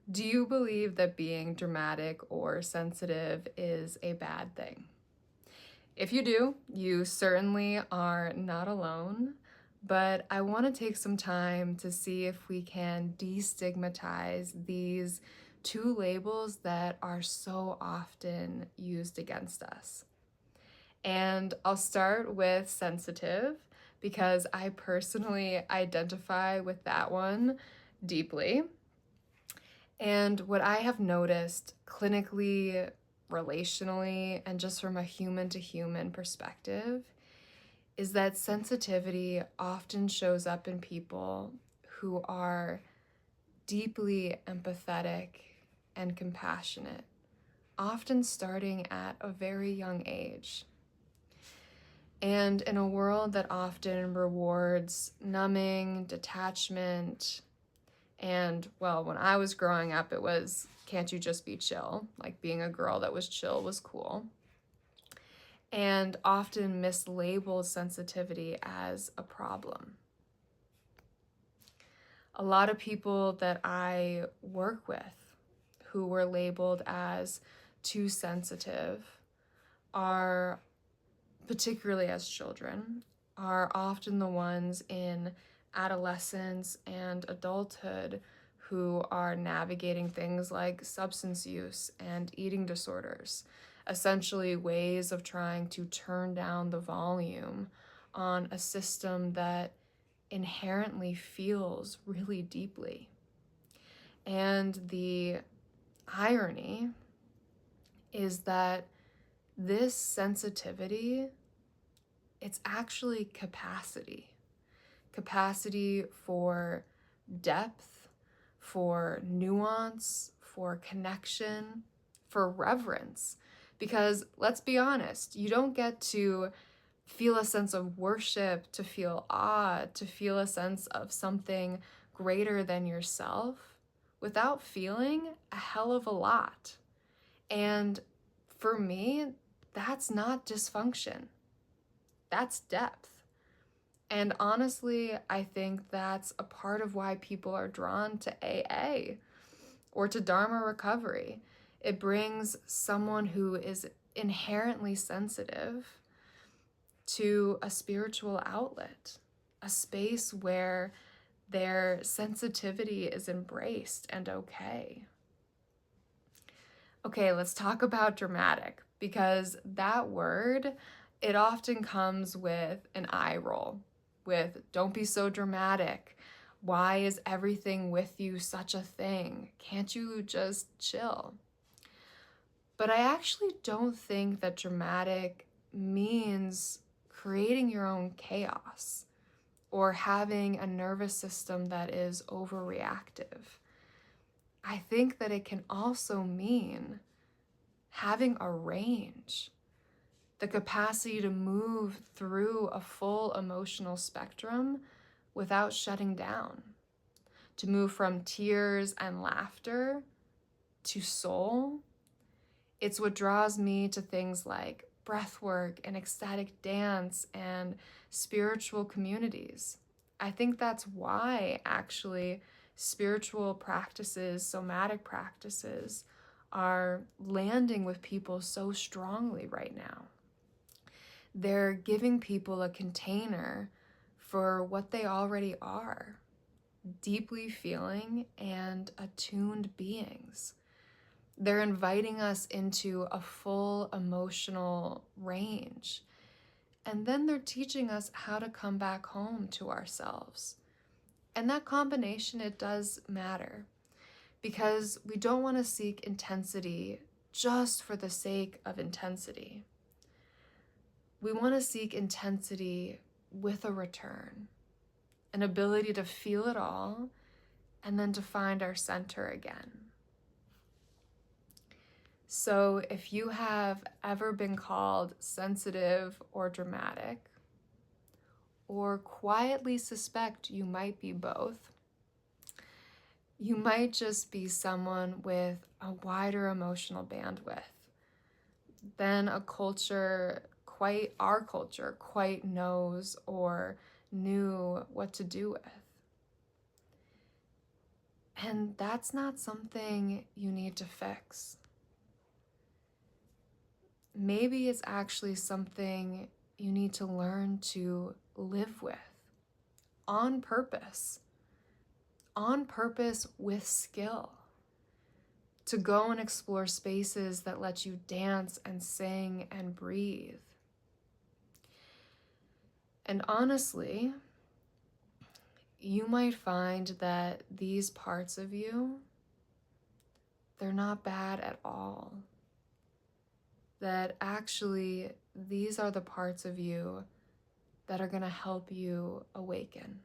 Do you believe that being dramatic or sensitive is a bad thing? If you do, you certainly are not alone, but I want to take some time to see if we can destigmatize these two labels that are so often used against us. And I'll start with sensitive because I personally identify with that one deeply. And what I have noticed clinically, relationally, and just from a human to human perspective is that sensitivity often shows up in people who are deeply empathetic and compassionate, often starting at a very young age. And in a world that often rewards numbing, detachment, and well, when I was growing up, it was, can't you just be chill? Like being a girl that was chill was cool. And often mislabeled sensitivity as a problem. A lot of people that I work with who were labeled as too sensitive are, particularly as children, are often the ones in adolescence and adulthood who are navigating things like substance use and eating disorders, essentially ways of trying to turn down the volume on a system that inherently feels really deeply. And the irony is that this sensitivity, it's actually capacity for depth, for nuance, for connection, for reverence. Because let's be honest, you don't get to feel a sense of worship, to feel awe, to feel a sense of something greater than yourself without feeling a hell of a lot. And for me, that's not dysfunction, that's depth. And honestly, I think that's a part of why people are drawn to AA or to Dharma recovery. It brings someone who is inherently sensitive to a spiritual outlet, a space where their sensitivity is embraced and okay. Okay, let's talk about dramatic, because that word, it often comes with an eye roll, with don't be so dramatic. Why is everything with you such a thing? Can't you just chill? But I actually don't think that dramatic means creating your own chaos or having a nervous system that is overreactive. I think that it can also mean having a range, the capacity to move through a full emotional spectrum without shutting down, to move from tears and laughter to soul. It's what draws me to things like breath work and ecstatic dance and spiritual communities. I think that's why actually spiritual practices, somatic practices, are landing with people so strongly right now. They're giving people a container for what they already are, deeply feeling and attuned beings. They're inviting us into a full emotional range. And then they're teaching us how to come back home to ourselves. And that combination, it does matter, because we don't want to seek intensity just for the sake of intensity. We want to seek intensity with a return, an ability to feel it all, and then to find our center again. So if you have ever been called sensitive or dramatic, or quietly suspect you might be both, you might just be someone with a wider emotional bandwidth than a culture, quite our culture, quite knows or knew what to do with. And that's not something you need to fix. Maybe it's actually something you need to learn to live with on purpose with skill, to go and explore spaces that let you dance and sing and breathe. And honestly, you might find that these parts of you, they're not bad at all. That actually, these are the parts of you that are going to help you awaken.